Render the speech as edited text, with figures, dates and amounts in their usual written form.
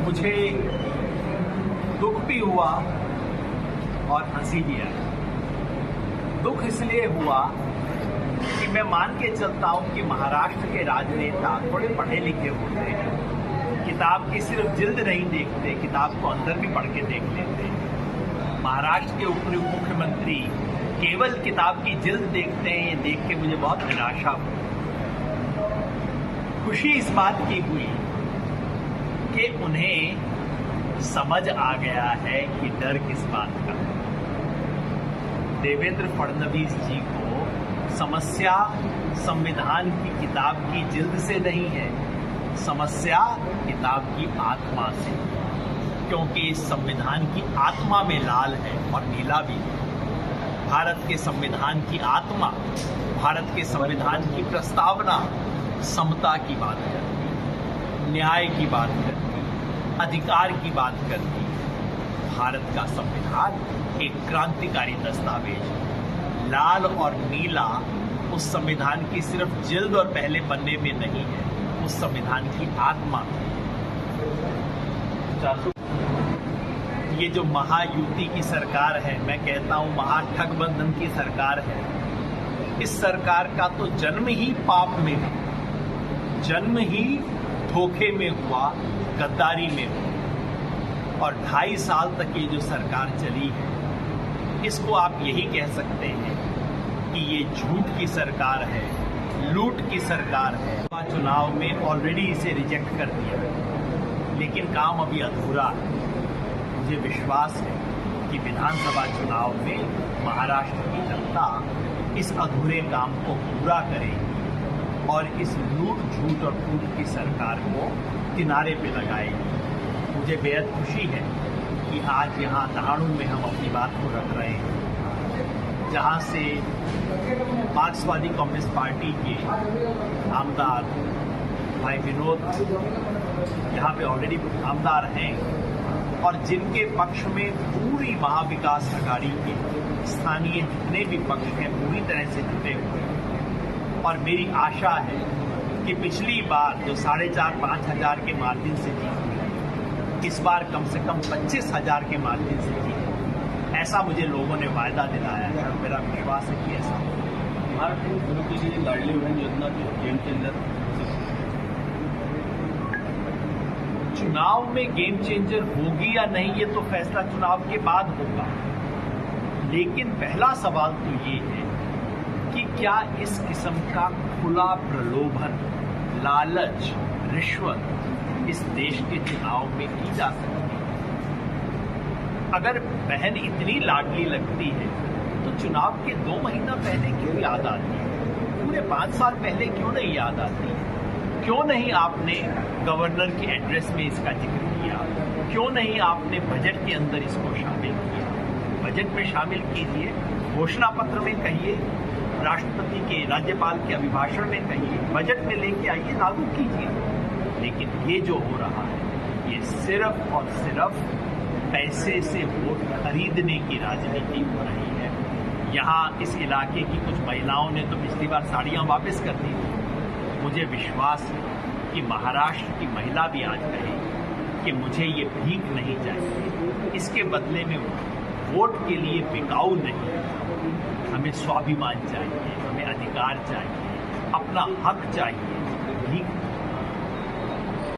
मुझे दुख भी हुआ और हंसी भी आई। दुख इसलिए हुआ कि मैं मान के चलता हूं कि महाराष्ट्र के राजनेता थोड़े पढ़े लिखे होते हैं, किताब की सिर्फ जिल्द नहीं देखते, किताब को अंदर भी पढ़ के देख लेते हैं। महाराष्ट्र के उप मुख्यमंत्री केवल किताब की जिल्द देखते हैं। ये देख के मुझे बहुत निराशा हुई। खुशी इस बात की हुई कि उन्हें समझ आ गया है कि डर किस बात का है। देवेंद्र फडणवीस जी को समस्या संविधान की किताब की जिल्द से नहीं है, समस्या किताब की आत्मा से, क्योंकि इस संविधान की आत्मा में लाल है और नीला भी है। भारत के संविधान की आत्मा, भारत के संविधान की प्रस्तावना समता की बात करती, न्याय की बात करती, अधिकार की बात करती। भारत का संविधान एक क्रांतिकारी दस्तावेज है। लाल और नीला उस संविधान की सिर्फ जिल्द और पहले पन्ने में नहीं है, उस संविधान की आत्मा है। ये जो महायुति की सरकार है, मैं कहता हूं महाठगबंधन की सरकार है, इस सरकार का तो जन्म ही पाप में है, जन्म ही धोखे में हुआ, गद्दारी में हुआ। और 2.5 साल तक ये जो सरकार चली है, इसको आप यही कह सकते हैं कि ये झूठ की सरकार है, लूट की सरकार है। चुनाव में ऑलरेडी इसे रिजेक्ट कर दिया, लेकिन काम अभी अधूरा है। मुझे विश्वास है कि विधानसभा चुनाव में महाराष्ट्र की जनता इस अधूरे काम को पूरा करेगी और इस लूट, झूठ और फूट की सरकार को किनारे पे लगाएगी। मुझे बेहद खुशी है कि आज यहाँ दहाड़ू में हम अपनी बात को रख रहे हैं, जहाँ से मार्क्सवादी कम्युनिस्ट पार्टी के आमदार भाई विनोद यहाँ पे ऑलरेडी आमदार हैं और जिनके पक्ष में पूरी महाविकास अघाड़ी के स्थानीय जितने भी पक्ष हैं पूरी तरह से जुटे हुए हैं। और मेरी आशा है कि पिछली बार जो 4,500-5 हजार के मार्जिन से जीती, इस बार कम से कम 25,000 के मार्जिन से जीती। ऐसा मुझे लोगों ने वायदा दिलाया है और मेरा विश्वास है कि ऐसा लाडली बहन योजना गेम चेंजर चुनाव में गेम चेंजर होगी या नहीं, ये तो फैसला चुनाव के बाद होगा। लेकिन पहला सवाल तो ये है कि क्या इस किस्म का खुला प्रलोभन, लालच, रिश्वत इस देश के चुनाव में की जा सकती है? अगर बहन इतनी लाडली लगती है तो चुनाव के 2 महीना पहले क्यों याद आती है? पूरे 5 साल पहले क्यों नहीं याद आती है? क्यों नहीं आपने गवर्नर के एड्रेस में इसका जिक्र किया? क्यों नहीं आपने बजट के अंदर इसको शामिल किया? बजट में शामिल कीजिए, घोषणा पत्र में कहिए, राष्ट्रपति के, राज्यपाल के अभिभाषण में कहिए, बजट में लेके आइए, लागू कीजिए। लेकिन ये जो हो रहा है, ये सिर्फ और सिर्फ पैसे से वोट खरीदने की राजनीति हो रही है। यहाँ इस इलाके की कुछ महिलाओं ने तो पिछली बार साड़ियाँ वापस कर दी थी। मुझे विश्वास है कि महाराष्ट्र की महिला भी आज कहेगी कि मुझे ये भीख नहीं चाहिए, इसके बदले में वोट के लिए बिकाऊ नहीं, हमें स्वाभिमान चाहिए, हमें अधिकार चाहिए, अपना हक चाहिए, भीख